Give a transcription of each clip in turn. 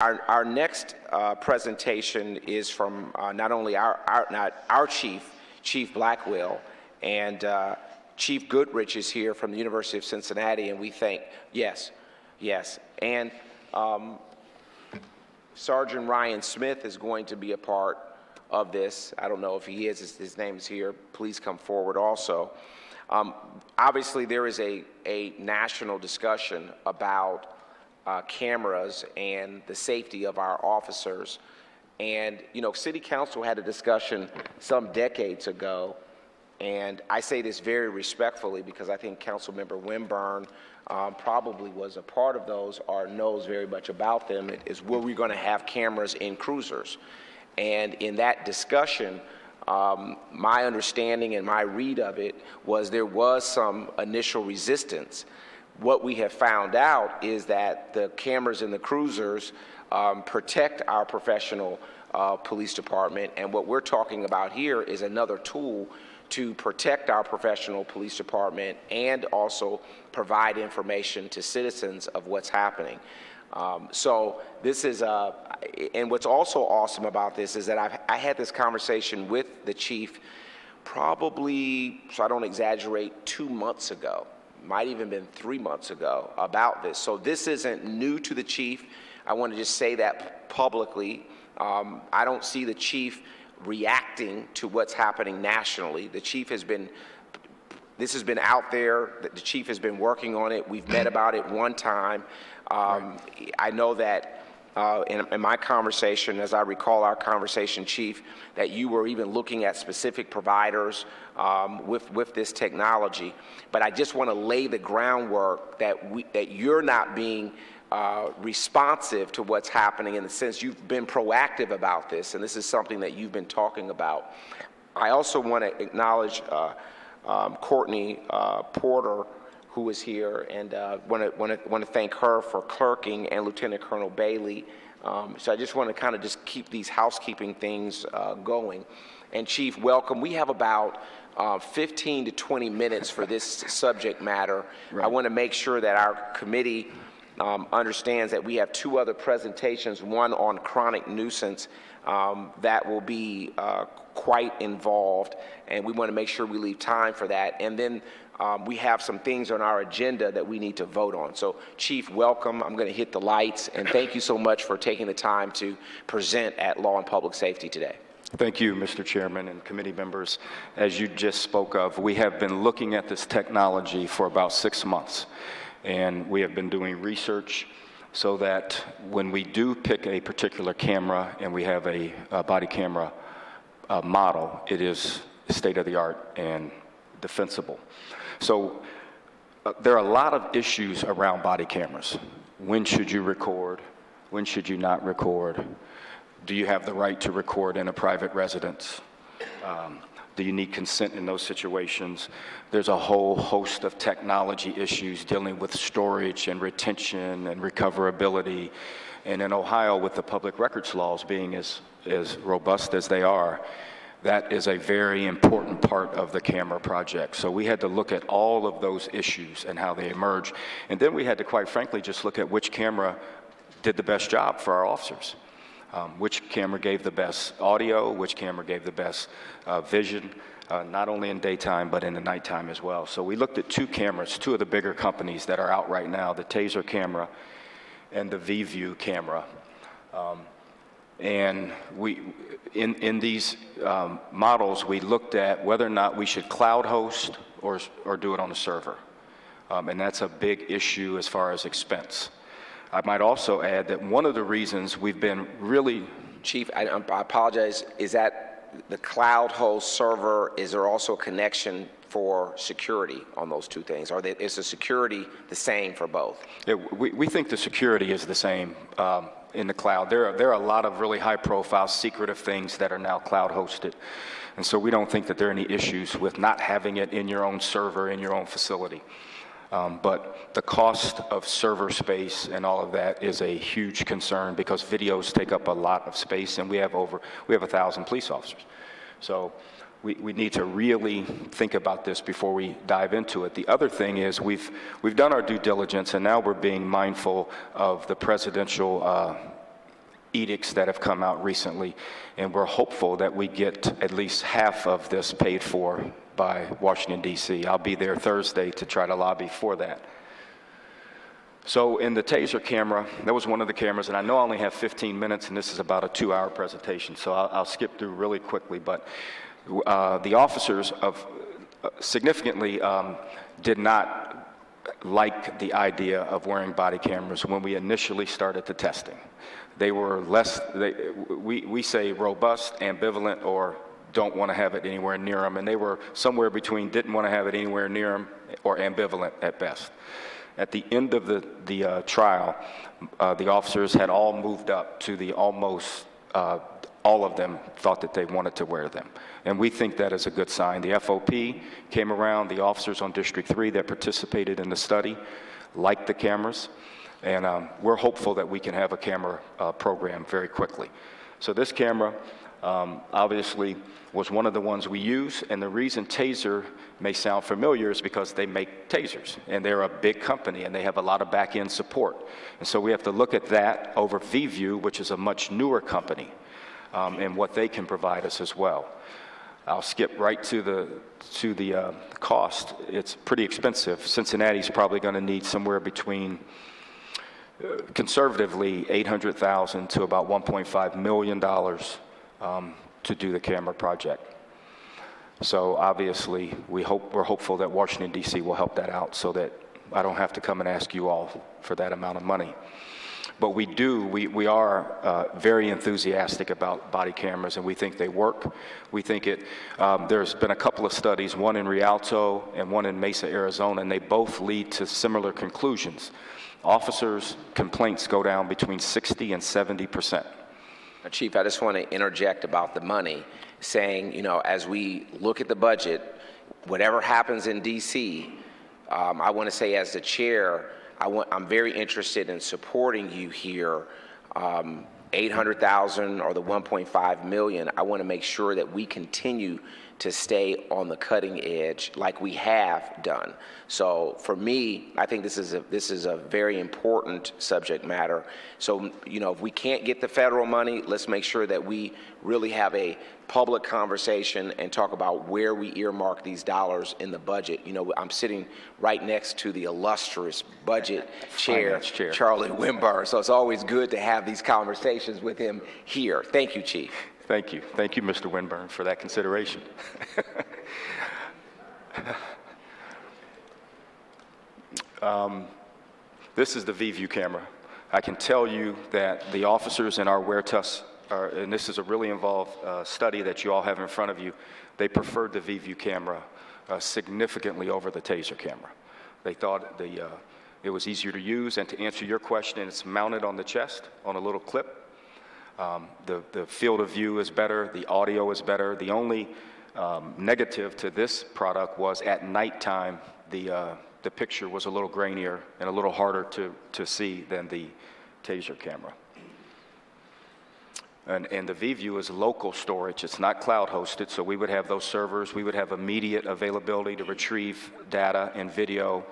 Our next presentation is from not only our Chief Blackwell, and Chief Goodrich is here from the University of Cincinnati, and we thank, yes, and Sergeant Ryan Smith is going to be a part of this. I don't know if he is, his name is here. Please come forward also. Obviously, there is a national discussion about cameras and the safety of our officers. And, you know, City Council had a discussion some decades ago, and I say this very respectfully because I think Councilmember Wimburn probably was a part of those or knows very much about them, is were we going to have cameras in cruisers? And in that discussion, my understanding and my read of it was there was some initial resistance. What we have found out is that the cameras in the cruisers protect our professional police department, and what we're talking about here is another tool to protect our professional police department and also provide information to citizens of what's happening. So this is, and what's also awesome about this is that I had this conversation with the chief probably, so I don't exaggerate, 2 months ago. Might even been 3 months ago about this. So this isn't new to the chief. I want to just say that publicly. I don't see the chief reacting to what's happening nationally. The chief has been, this has been out there. The chief has been working on it. We've met about it one time. I know that in my conversation, as I recall our conversation, Chief, that you were even looking at specific providers with this technology. But I just want to lay the groundwork that you're not being responsive to what's happening, in the sense you've been proactive about this, and this is something that you've been talking about. I also want to acknowledge Courtney Porter, who is here, and want to thank her for clerking, and Lieutenant Colonel Bailey. So I just want to kind of just keep these housekeeping things going. And Chief, welcome. We have about 15 to 20 minutes for this subject matter. Right. I want to make sure that our committee understands that we have two other presentations, one on chronic nuisance that will be quite involved, and we want to make sure we leave time for that. And then we have some things on our agenda that we need to vote on. So, Chief, welcome. I'm going to hit the lights, and thank you so much for taking the time to present at Law and Public Safety today. Thank you, Mr. Chairman and committee members. As you just spoke of, we have been looking at this technology for about 6 months, and we have been doing research so that when we do pick a particular camera and we have a body camera model, it is state-of-the-art and defensible. So there are a lot of issues around body cameras. When should you record? When should you not record? Do you have the right to record in a private residence? Do you need consent in those situations? There's a whole host of technology issues dealing with storage and retention and recoverability. And in Ohio, with the public records laws being as robust as they are, that is a very important part of the camera project. So we had to look at all of those issues and how they emerge. And then we had to, quite frankly, just look at which camera did the best job for our officers. Which camera gave the best audio, which camera gave the best vision, not only in daytime, but in the nighttime as well. So we looked at two cameras, two of the bigger companies that are out right now, the Taser camera and the V-View camera. And in these models, we looked at whether or not we should cloud host or do it on a server. And that's a big issue as far as expense. I might also add that one of the reasons we've been really... Chief, I apologize, is that the cloud host server, is there also a connection for security on those two things? Or is the security the same for both? Yeah, we think the security is the same in the cloud. There are a lot of really high-profile, secretive things that are now cloud-hosted. And so we don't think that there are any issues with not having it in your own server, in your own facility. But the cost of server space and all of that is a huge concern because videos take up a lot of space, and we have 1,000 police officers. So we need to really think about this before we dive into it. The other thing is we've done our due diligence, and now we're being mindful of the presidential edicts that have come out recently, and we're hopeful that we get at least half of this paid for by Washington, D.C. I'll be there Thursday to try to lobby for that. So in the TASER camera, that was one of the cameras, and I know I only have 15 minutes, and this is about a 2-hour presentation, so I'll skip through really quickly, but the officers significantly did not like the idea of wearing body cameras when we initially started the testing. They were we say robust, ambivalent, or don't want to have it anywhere near them, and they were somewhere between didn't want to have it anywhere near them or ambivalent at best. At the end of the trial, the officers had all moved up to the almost, all of them thought that they wanted to wear them. And we think that is a good sign. The FOP came around, the officers on District 3 that participated in the study liked the cameras, and we're hopeful that we can have a camera program very quickly. So this camera, obviously, was one of the ones we use, and the reason TASER may sound familiar is because they make tasers, and they're a big company, and they have a lot of back-end support. And so we have to look at that over VView, which is a much newer company, and what they can provide us as well. I'll skip right to the cost. It's pretty expensive. Cincinnati's probably going to need somewhere between, conservatively, $800,000 to about $1.5 million to do the camera project. So obviously, we're hopeful that Washington, D.C. will help that out so that I don't have to come and ask you all for that amount of money. But we are very enthusiastic about body cameras, and we think they work. We think there's been a couple of studies, one in Rialto and one in Mesa, Arizona, and they both lead to similar conclusions. Officers' complaints go down between 60 and 70%. Chief, I just want to interject about the money, saying, you know, as we look at the budget, whatever happens in D.C., I want to say as the chair, I'm very interested in supporting you here. 800,000 or the 1.5 million, I want to make sure that we continue to stay on the cutting edge like we have done. So for me, I think this is a very important subject matter. So, you know, if we can't get the federal money, let's make sure that we really have a public conversation and talk about where we earmark these dollars in the budget. You know, I'm sitting right next to the illustrious budget chair, Charlie Wimber, so it's always good to have these conversations with him here. Thank you, Chief. Thank you. Thank you, Mr. Winburn, for that consideration. This is the VView camera. I can tell you that the officers in our wear tests, and this is a really involved study that you all have in front of you, they preferred the VView camera significantly over the TASER camera. They thought it was easier to use, and to answer your question, it's mounted on the chest on a little clip. The field of view is better, the audio is better. The only negative to this product was at nighttime, the picture was a little grainier and a little harder to see than the TASER camera. And the VView is local storage. It's not cloud hosted, so we would have those servers. We would have immediate availability to retrieve data and video,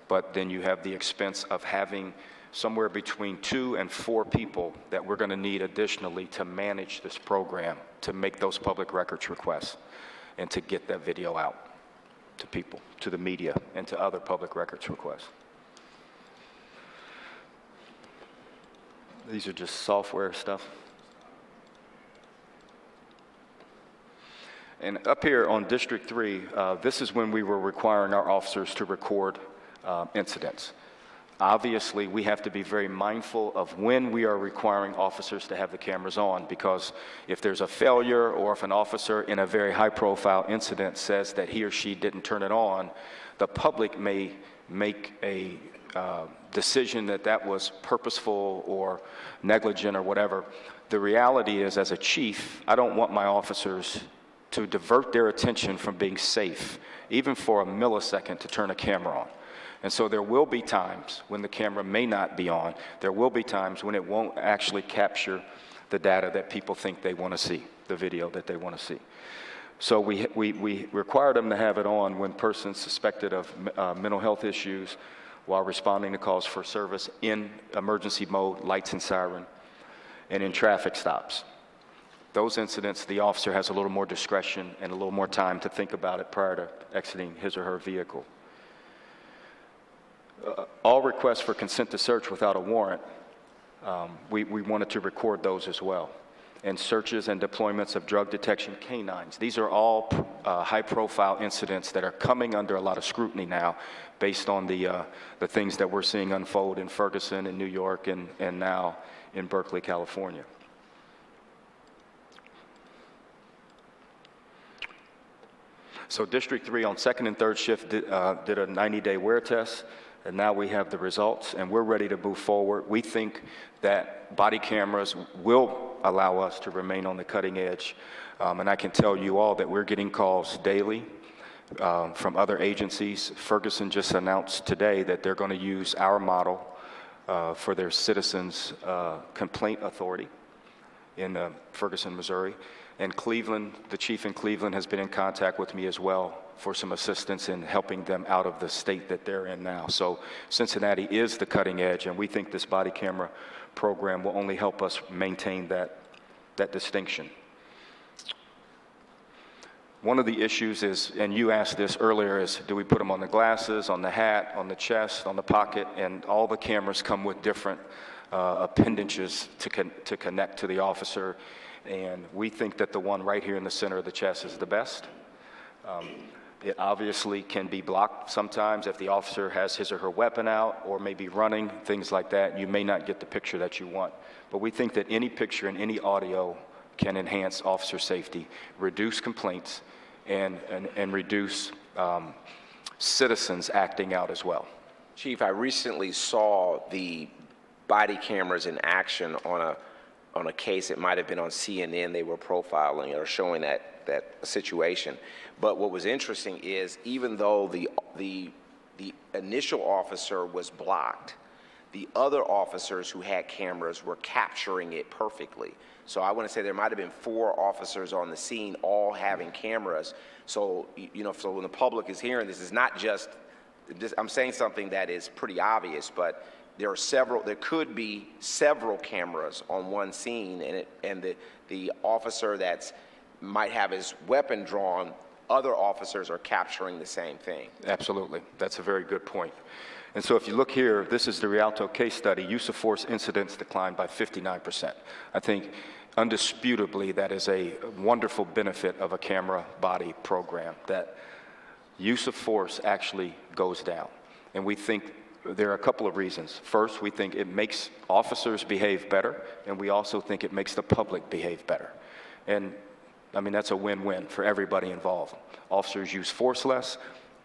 but then you have the expense of having somewhere between 2 and 4 people that we're going to need additionally to manage this program, to make those public records requests, and to get that video out to people, to the media, and to other public records requests. These are just software stuff. And up here on District 3, this is when we were requiring our officers to record incidents. Obviously, we have to be very mindful of when we are requiring officers to have the cameras on, because if there's a failure or if an officer in a very high-profile incident says that he or she didn't turn it on, the public may make a decision that that was purposeful or negligent or whatever. The reality is, as a chief, I don't want my officers to divert their attention from being safe, even for a millisecond, to turn a camera on. And so there will be times when the camera may not be on. There will be times when it won't actually capture the data that people think they want to see, the video that they want to see. So we require them to have it on when persons suspected of mental health issues while responding to calls for service in emergency mode, lights and siren. and in traffic stops. Those incidents, the officer has a little more discretion and a little more time to think about it prior to exiting his or her vehicle. All requests for consent to search without a warrant, we wanted to record those as well. And searches and deployments of drug detection canines. These are all high-profile incidents that are coming under a lot of scrutiny now based on the things that we're seeing unfold in Ferguson, in New York, and now in Berkeley, California. So District 3 on second and third shift did a 90-day wear test, and now we have the results, and we're ready to move forward. We think that body cameras will allow us to remain on the cutting edge, and I can tell you all that we're getting calls daily from other agencies. Ferguson just announced today that they're going to use our model for their citizens complaint authority in Ferguson, Missouri. And Cleveland, the chief in Cleveland has been in contact with me as well for some assistance in helping them out of the state that they're in now. So Cincinnati is the cutting edge, and we think this body camera program will only help us maintain that distinction. One of the issues is, and you asked this earlier, is do we put them on the glasses, on the hat, on the chest, on the pocket, and all the cameras come with different appendages to connect to the officer. And we think that the one right here in the center of the chest is the best. It obviously can be blocked sometimes if the officer has his or her weapon out or maybe running, things like that. You may not get the picture that you want. But we think that any picture and any audio can enhance officer safety, reduce complaints, and reduce citizens acting out as well. Chief, I recently saw the body cameras in action on a case. It might have been on CNN. They were profiling or showing that situation. But what was interesting is even though the initial officer was blocked, the other officers who had cameras were capturing it perfectly. So I want to say there might have been 4 officers on the scene all having cameras. So, so when the public is hearing this, it's not just, I'm saying something that is pretty obvious, but there could be several cameras on one scene, and the officer that might have his weapon drawn, other officers are capturing the same thing. Absolutely. That's a very good point. And so if you look here, this is the Rialto case study. Use of force incidents declined by 59%. I think undisputably that is a wonderful benefit of a camera body program, that use of force actually goes down. And we think there are a couple of reasons. First, we think it makes officers behave better, and we also think it makes the public behave better. And I mean, that's a win-win for everybody involved. Officers use force less,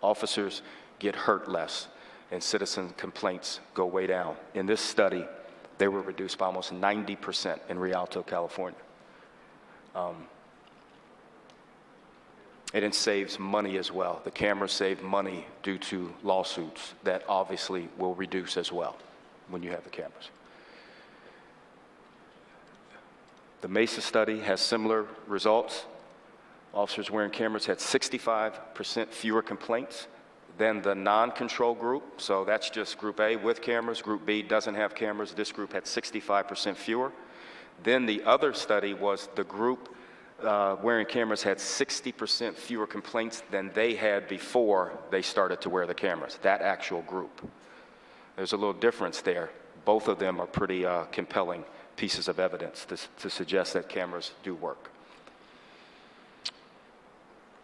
officers get hurt less, and citizen complaints go way down. In this study, they were reduced by almost 90% in Rialto, California. And it saves money as well. The cameras save money due to lawsuits that obviously will reduce as well when you have the cameras. The MESA study has similar results. Officers wearing cameras had 65% fewer complaints than the non-control group. So that's just Group A with cameras. Group B doesn't have cameras. This group had 65% fewer. Then the other study was the group wearing cameras had 60% fewer complaints than they had before they started to wear the cameras, that actual group. There's a little difference there. Both of them are pretty compelling pieces of evidence to suggest that cameras do work.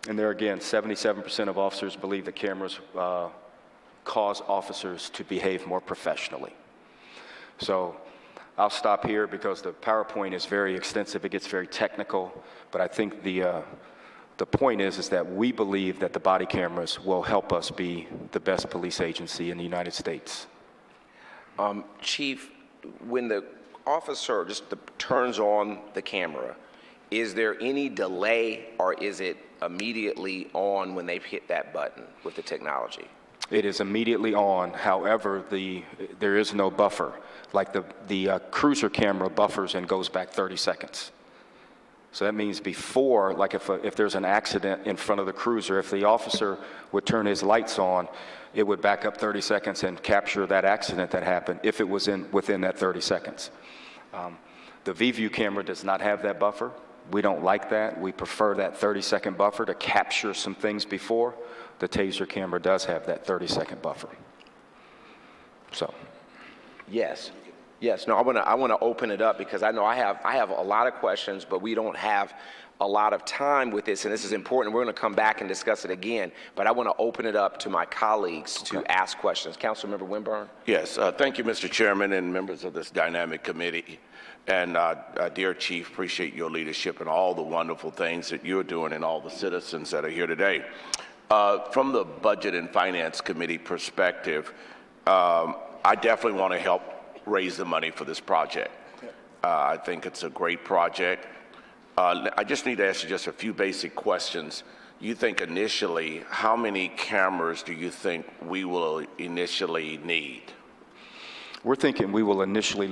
And there again, 77% of officers believe that cameras cause officers to behave more professionally. So I'll stop here because the PowerPoint is very extensive. It gets very technical, but I think the point is that we believe that the body cameras will help us be the best police agency in the United States. Chief, when the officer just turns on the camera, is there any delay or is it immediately on when they hit that button with the technology? It is immediately on. However, there is no buffer. Like the cruiser camera buffers and goes back 30 seconds. So that means before, like if there's an accident in front of the cruiser, if the officer would turn his lights on, it would back up 30 seconds and capture that accident that happened if it was within that 30 seconds. The VView camera does not have that buffer. We don't like that. We prefer that 30-second buffer to capture some things before. The TASER camera does have that 30-second buffer. So. Yes. Yes. No, I want to open it up because I know I have a lot of questions, but we don't have a lot of time with this, and this is important. We're going to come back and discuss it again, but I want to open it up to my colleagues to ask questions. Councilmember Winburn? Yes, thank you, Mr. Chairman, and members of this dynamic committee. And dear Chief, appreciate your leadership and all the wonderful things that you're doing and all the citizens that are here today. From the Budget and Finance Committee perspective, I definitely want to help raise the money for this project. I think it's a great project. I just need to ask you just a few basic questions. You think initially, how many cameras do you think we will initially need? We're thinking we will initially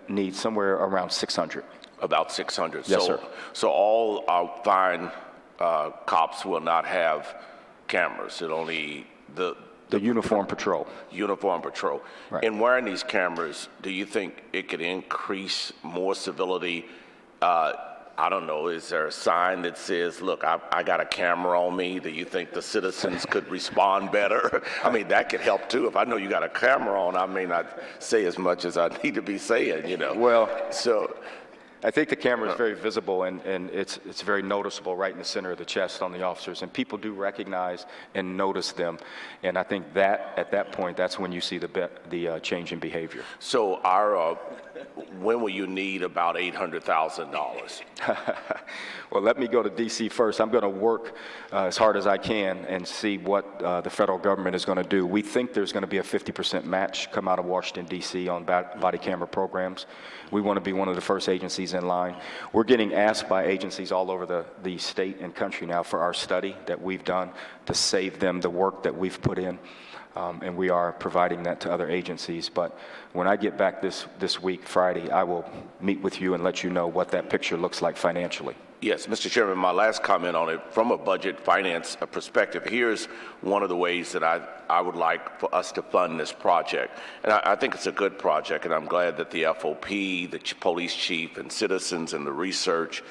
need somewhere around 600. About 600. Yes, sir. So all our fine cops will not have cameras. It'll only the uniform patrol. Uniform patrol. Right. In wearing these cameras, do you think it could increase more civility? I don't know, is there a sign that says, look, I got a camera on me? Do you think the citizens could respond better? I mean, that could help too. If I know you got a camera on, I may not say as much as I need to be saying, you know. Well, so I think the camera is very visible, and it's very noticeable right in the center of the chest on the officers, and people do recognize and notice them, and I think that at that point, that's when you see the change in behavior. So when will you need about $800,000? Well, let me go to D.C. first. I'm going to work as hard as I can and see what the federal government is going to do. We think there's going to be a 50% match come out of Washington, D.C. on body camera programs. We want to be one of the first agencies in line. We're getting asked by agencies all over the state and country now for our study that we've done to save them the work that we've put in. And we are providing that to other agencies. But when I get back this week, Friday, I will meet with you and let you know what that picture looks like financially. Yes, Mr. Chairman, my last comment on it, from a budget finance perspective, here's one of the ways that I would like for us to fund this project. And I think it's a good project, and I'm glad that the FOP, the police chief, and citizens and the research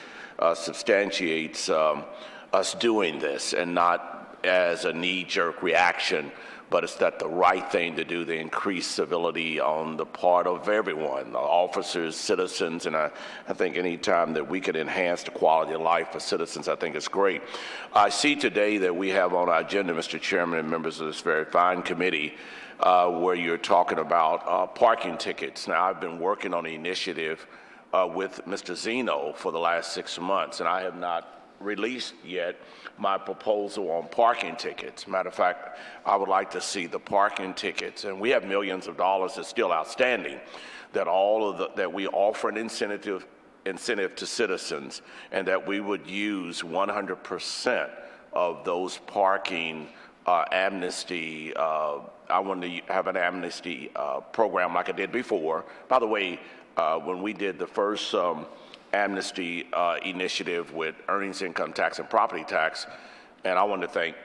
substantiates us doing this, and not as a knee-jerk reaction, but it's that the right thing to do to increase civility on the part of everyone, the officers, citizens, and I think any time that we can enhance the quality of life for citizens, I think it's great. I see today that we have on our agenda, Mr. Chairman and members of this very fine committee, where you're talking about parking tickets. Now, I've been working on the initiative with Mr. Zeno for the last 6 months, and I have not released yet my proposal on parking tickets. Matter of fact, I would like to see the parking tickets, and we have millions of dollars that's still outstanding, that that we offer an incentive to citizens, and that we would use 100% of those parking amnesty. I want to have an amnesty program like I did before. By the way, when we did the first amnesty initiative with earnings, income tax, and property tax. And I want to thank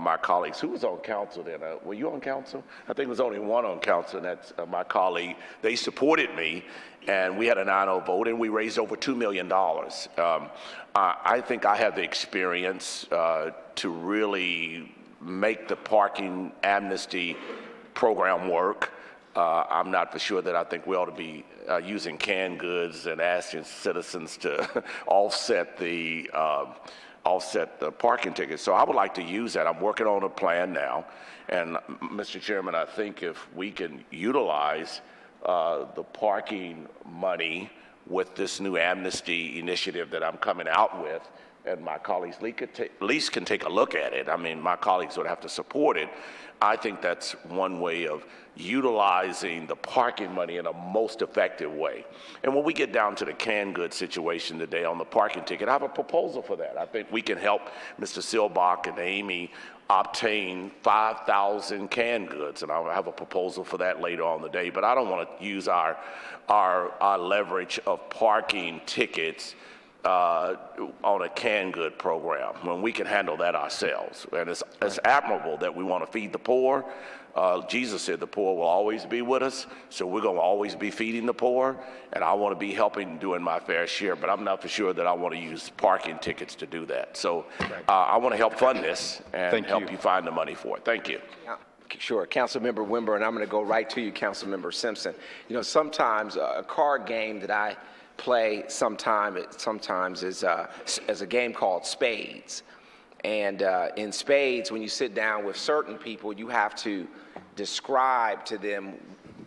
my colleagues. Who was on council then? Were you on council? I think there was only one on council, and that's my colleague. They supported me, and we had a 9-0 vote, and we raised over $2 million. I think I have the experience to really make the parking amnesty program work. I'm not for sure that I think we ought to be using canned goods and asking citizens to offset the parking tickets. So I would like to use that. I'm working on a plan now. And Mr. Chairman, I think if we can utilize the parking money with this new amnesty initiative that I'm coming out with, and my colleagues at least can take a look at it. I mean, my colleagues would have to support it. I think that's one way of utilizing the parking money in a most effective way. And when we get down to the canned goods situation today on the parking ticket, I have a proposal for that. I think we can help Mr. Silbach and Amy obtain 5,000 canned goods, and I'll have a proposal for that later on the day. But I don't want to use our leverage of parking tickets on a canned good program when we can handle that ourselves. And it's admirable that we want to feed the poor. Jesus said the poor will always be with us, so we're going to always be feeding the poor, and I want to be helping doing my fair share, but I'm not for sure that I want to use parking tickets to do that. So I want to help fund this and help you find the money for it. Thank you. Sure. Councilmember Wimber, I'm going to go right to you, Councilmember Simpson. You know, sometimes a card game that I play sometimes is a game called Spades. And in Spades, when you sit down with certain people, you have to describe to them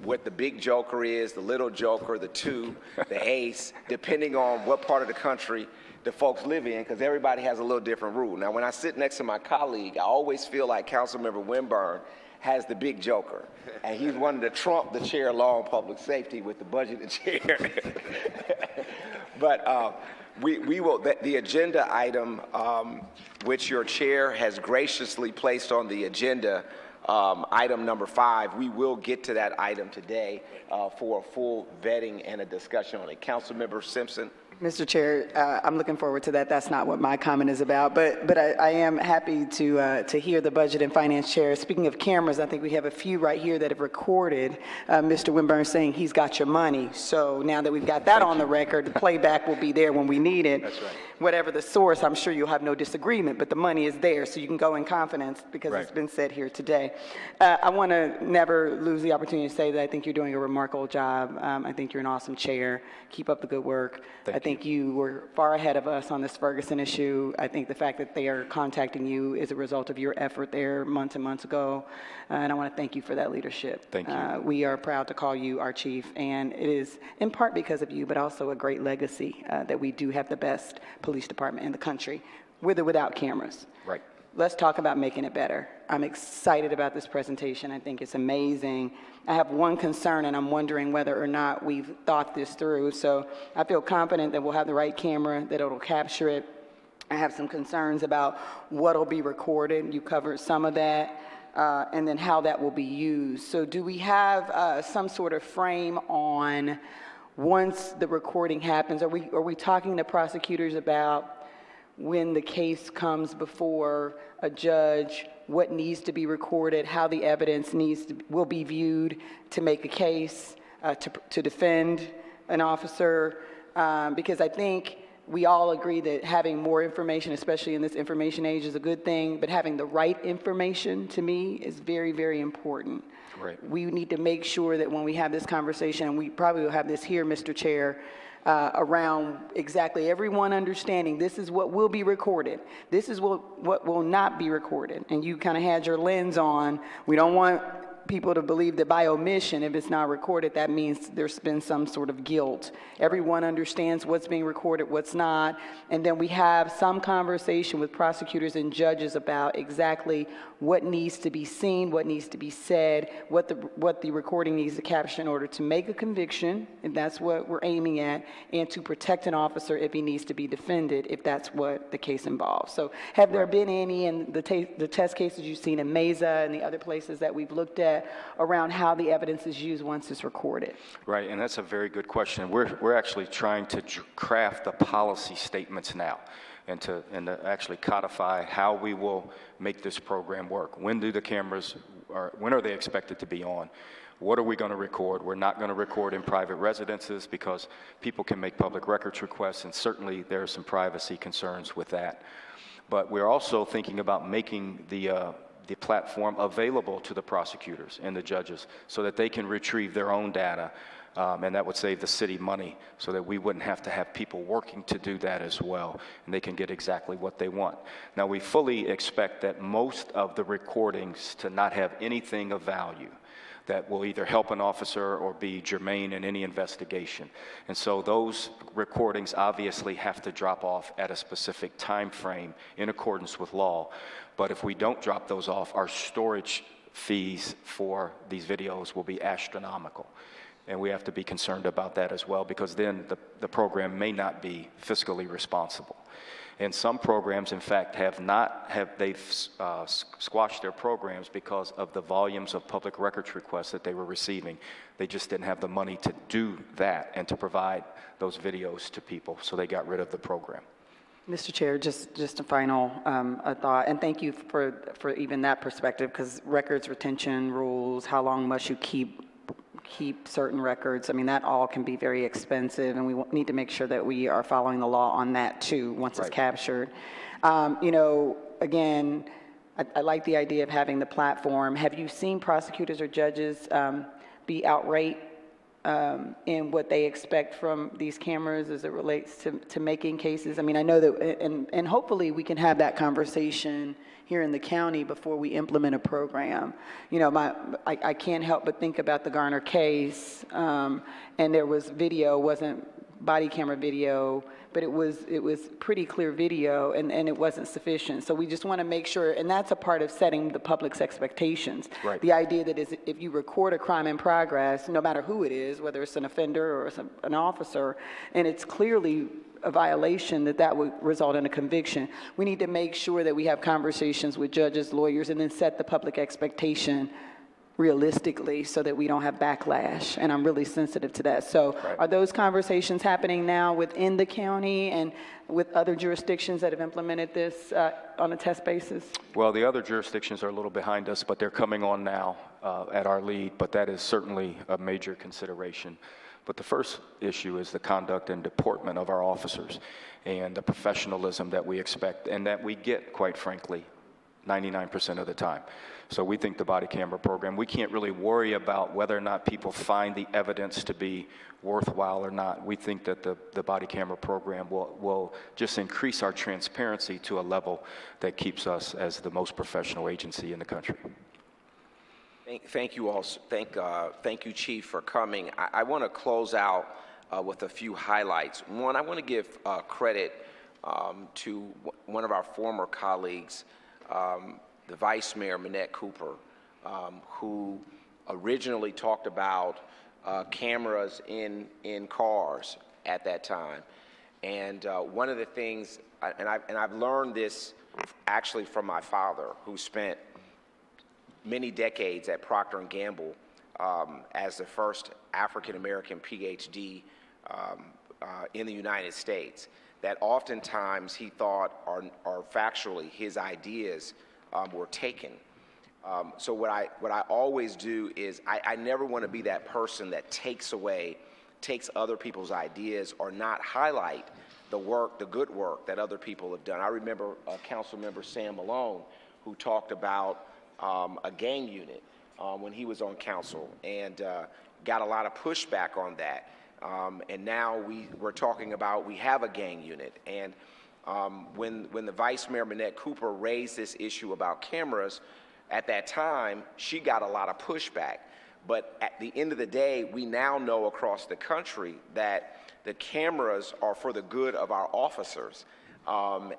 what the big joker is, the little joker, the two, the ace, depending on what part of the country the folks live in, because everybody has a little different rule. Now, when I sit next to my colleague, I always feel like Councilmember Wimburn has the big joker, and he's wanting to trump the chair of law and public safety with the budgeted chair. But we will, the agenda item, which your chair has graciously placed on the agenda, item number 5, we will get to that item today for a full vetting and a discussion on it. Councilmember Simpson. Mr. Chair, I'm looking forward to that. That's not what my comment is about, but I am happy to hear the Budget and Finance Chair. Speaking of cameras, I think we have a few right here that have recorded Mr. Wimburn saying he's got your money. So now that we've got that on the record, the playback will be there when we need it. That's right. Whatever the source, I'm sure you'll have no disagreement, but the money is there, so you can go in confidence because Right. it's been said here today. I want to never lose the opportunity to say that I think you're doing a remarkable job. I think you're an awesome chair. Keep up the good work. I think you were far ahead of us on this Ferguson issue. I think the fact that they are contacting you is a result of your effort there months and months ago, and I want to thank you for that leadership. Thank you. We are proud to call you our chief, and it is in part because of you, but also a great legacy that we do have the best police department in the country, with or without cameras. Right. Let's talk about making it better. I'm excited about this presentation. I think it's amazing. I have one concern, and I'm wondering whether or not we've thought this through. So I feel confident that we'll have the right camera, that it'll capture it. I have some concerns about what'll be recorded. You covered some of that, and then how that will be used. So do we have some sort of frame on once the recording happens? Are we talking to prosecutors about when the case comes before a judge, what needs to be recorded, how the evidence will be viewed to make a case, to defend an officer? Because I think we all agree that having more information, especially in this information age, is a good thing, but having the right information, to me, is very, very important. Right. We need to make sure that when we have this conversation, and we probably will have this here, Mr. Chair, around exactly everyone understanding this is what will be recorded. This is what will not be recorded. And you kind of had your lens on. We don't want people to believe that by omission, if it's not recorded, that means there's been some sort of guilt. Everyone understands what's being recorded, what's not. And then we have some conversation with prosecutors and judges about exactly what needs to be seen, what needs to be said, what the recording needs to capture in order to make a conviction, if that's what we're aiming at, and to protect an officer if he needs to be defended, if that's what the case involves. So have there been any in the test cases you've seen in Mesa and the other places that we've looked at around how the evidence is used once it's recorded? Right, and that's a very good question. We're actually trying to craft the policy statements now and to actually codify how we will make this program work. When do the cameras, when are they expected to be on? What are we going to record? We're not going to record in private residences because people can make public records requests, and certainly there are some privacy concerns with that. But we're also thinking about making the platform available to the prosecutors and the judges so that they can retrieve their own data, and that would save the city money so that we wouldn't have to have people working to do that as well, and they can get exactly what they want. Now, we fully expect that most of the recordings to not have anything of value that will either help an officer or be germane in any investigation. And so those recordings obviously have to drop off at a specific time frame in accordance with law. But if we don't drop those off, our storage fees for these videos will be astronomical. And we have to be concerned about that as well, because then the program may not be fiscally responsible. And some programs, in fact, they've squashed their programs because of the volumes of public records requests that they were receiving. They just didn't have the money to do that and to provide those videos to people, so they got rid of the program. Mr. Chair, just a final a thought, and thank you for even that perspective, because records retention rules, how long must you keep certain records, I mean, that all can be very expensive, and we need to make sure that we are following the law on that too, once it's captured. You know, again, I like the idea of having the platform. Have you seen prosecutors or judges be outright in what they expect from these cameras as it relates to making cases? I mean, I know that, and hopefully we can have that conversation here in the county before we implement a program. You know, I can't help but think about the Garner case, and there was video, wasn't body camera video, but it was pretty clear video, and it wasn't sufficient. So we just want to make sure, and that's a part of setting the public's expectations. Right. The idea that is, if you record a crime in progress, no matter who it is, whether it's an offender or an officer, and it's clearly a violation, that would result in a conviction. We need to make sure that we have conversations with judges, lawyers, and then set the public expectation realistically so that we don't have backlash, and I'm really sensitive to that. So are those conversations happening now within the county and with other jurisdictions that have implemented this on a test basis? Well, the other jurisdictions are a little behind us, but they're coming on now at our lead, but that is certainly a major consideration. But the first issue is the conduct and deportment of our officers and the professionalism that we expect and that we get, quite frankly, 99% of the time. So we think the body camera program, we can't really worry about whether or not people find the evidence to be worthwhile or not. We think that the body camera program will just increase our transparency to a level that keeps us as the most professional agency in the country. Thank you all. Thank you, Chief, for coming. I want to close out with a few highlights. One, I want to give credit to one of our former colleagues, the Vice Mayor, Minette Cooper, who originally talked about cameras in cars at that time. And one of the things, and I've learned this actually from my father, who spent many decades at Procter & Gamble as the first African-American PhD in the United States, that oftentimes he thought are factually his ideas were taken. So what I always do is I never want to be that person that takes other people's ideas or not highlight the good work that other people have done. I remember Council Member Sam Malone, who talked about a gang unit when he was on council, and got a lot of pushback on that. And now we're talking about we have a gang unit. And when the Vice Mayor Minette Cooper raised this issue about cameras, at that time she got a lot of pushback. But at the end of the day, we now know across the country that the cameras are for the good of our officers.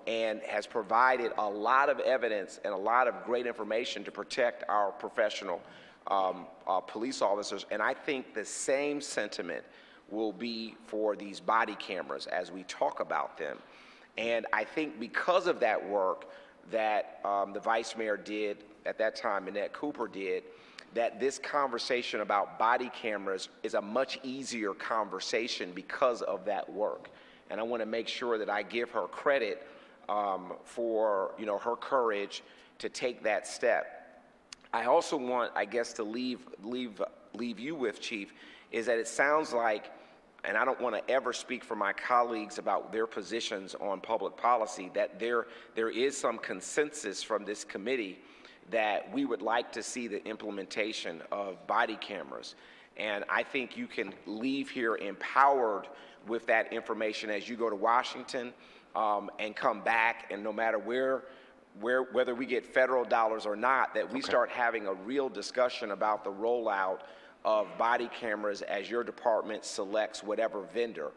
And has provided a lot of evidence and a lot of great information to protect our professional police officers. And I think the same sentiment will be for these body cameras as we talk about them. And I think because of that work that the Vice Mayor did at that time, Minette Cooper did, that this conversation about body cameras is a much easier conversation because of that work. And I want to make sure that I give her credit for her courage to take that step. I also want, I guess, to leave you with, Chief, is that it sounds like, and I don't want to ever speak for my colleagues about their positions on public policy, that there is some consensus from this committee that we would like to see the implementation of body cameras. And I think you can leave here empowered with that information as you go to Washington and come back, and no matter whether we get federal dollars or not, that we start having a real discussion about the rollout of body cameras as your department selects whatever vendor.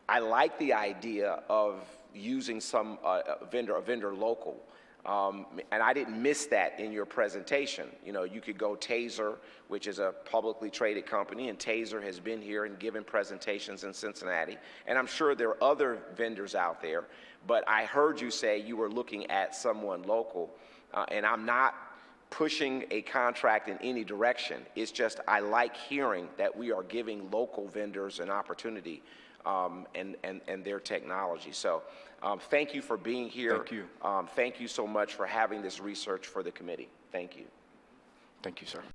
I like the idea of using some a vendor local. And I didn't miss that in your presentation. You know, you could go Taser, which is a publicly traded company, and Taser has been here and given presentations in Cincinnati. And I'm sure there are other vendors out there, but I heard you say you were looking at someone local, and I'm not pushing a contract in any direction. It's just I like hearing that we are giving local vendors an opportunity and their technology. So thank you for being here. Thank you. Thank you so much for having this research for the committee. Thank you. Thank you, sir.